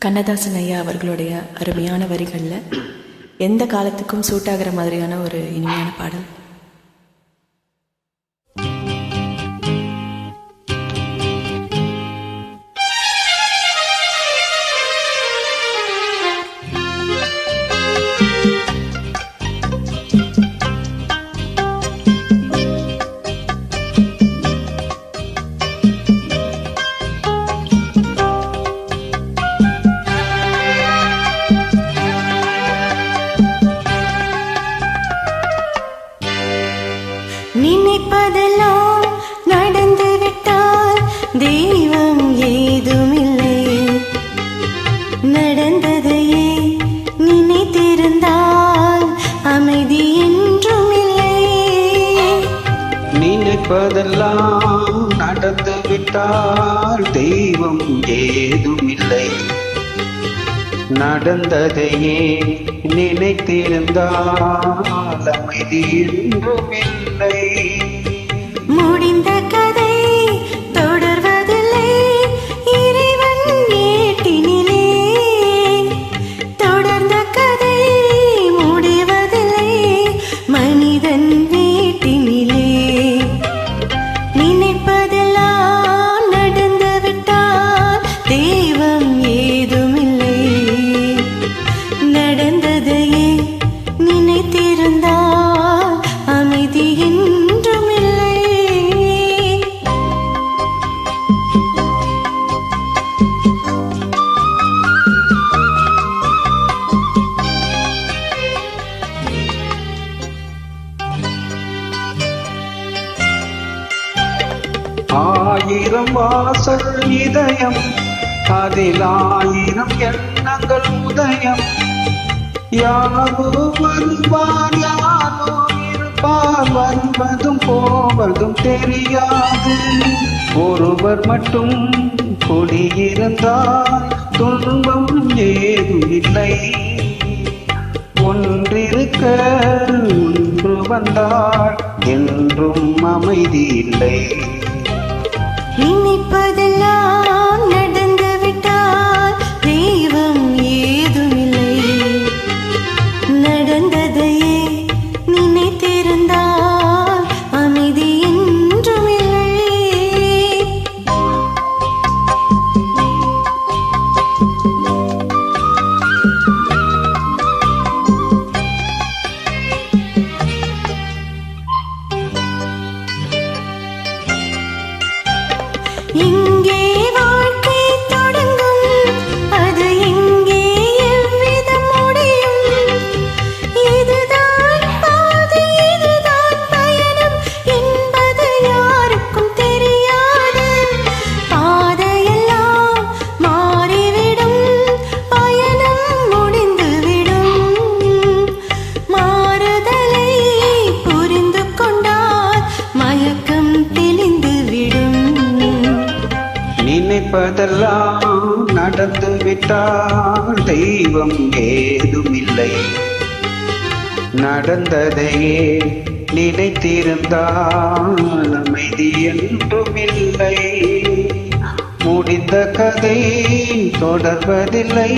கண்ணதாசன் ஐயா அவர்களுடைய அருமையான வரிகளில் எந்த காலத்துக்கும் சூட் ஆகிற மாதிரியான ஒரு இனிமையான பாடல். நினைப்பதெல்லாம் நடந்துவிட்டால் தெய்வம் ஏதுமில்லை. நடந்ததையே நினைத்திருந்தால் அமைதி என்றும் இல்லை. நினைப்பதெல்லாம் நடந்துவிட்டால் தெய்வம் ஏதுமில்லை. நடந்ததையே நினைத்திருந்தால் அமைதி என்றும் இல்லை. முடிந்த கதை தொடர்வதில்லை இறைவன் ஏட்டினிலே. தொடர்ந்த கதை முடிவதில்லை மனிதன் வீட்டினிலே. நினைப்பதெல்லாம் நடந்துவிட்டால் தெய்வம் ஏதுமில்லை. நடந்ததையே நினைத்திருந்தால் அமைதி என்றும் இல்லை. ஆயிரம் வாசல் இதயம், அதில் ஆயிரம் எண்ணங்கள் உதயம். யாரோ வருவார் யாரோ இருப்பார், வருவதும் போவதும் தெரியாது. ஒருவர் மட்டும் குடியிருந்தால் துன்பம் ஏதும் இல்லை. ஒன்றிருக்க ஒன்று வந்தால் என்றும் அமைதி இல்லை. நினைப்பதெல்லாம் நடந்துவிட்டால் தெய்வம் ஏதுமில்லை. நடந்ததையே நினைத்திருந்தால் அமைதி என்றும் இல்லை. இங்கே வாழ்க்கை தொடங்கும், அது எங்கே எவ்விதம் முடியும். இதுதான் பாதை, இதுதான் பயணம் என்பது யாருக்கும் தெரியாது. பாதையெல்லாம் மாறிவிடும், பயணம் முடிந்துவிடும். மாறுதலை புரிந்து கொண்டால் மயக்கம் தெளிந்துவிடும். நினைப்பதெல்லாம் நடந்துவிட்டால் தெய்வம் ஏதுமில்லை. நடந்ததையே நினைத்திருந்தால் அமைதி என்றும் இல்லை. முடிந்த கதை தொடர்வதில்லை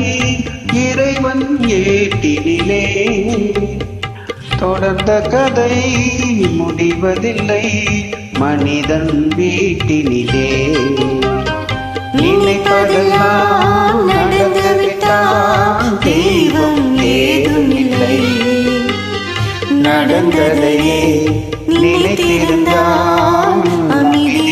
இறைவன் ஏட்டினிலே. தொடர்ந்த கதை முடிவதில்லை மனிதன் வீட்டினிலே. நினைப்பதெல்லாம் நடந்துவிட்டால் தெய்வம் ஏதுமில்லை. நடந்ததையே நினைத்திருந்தால் அமைதி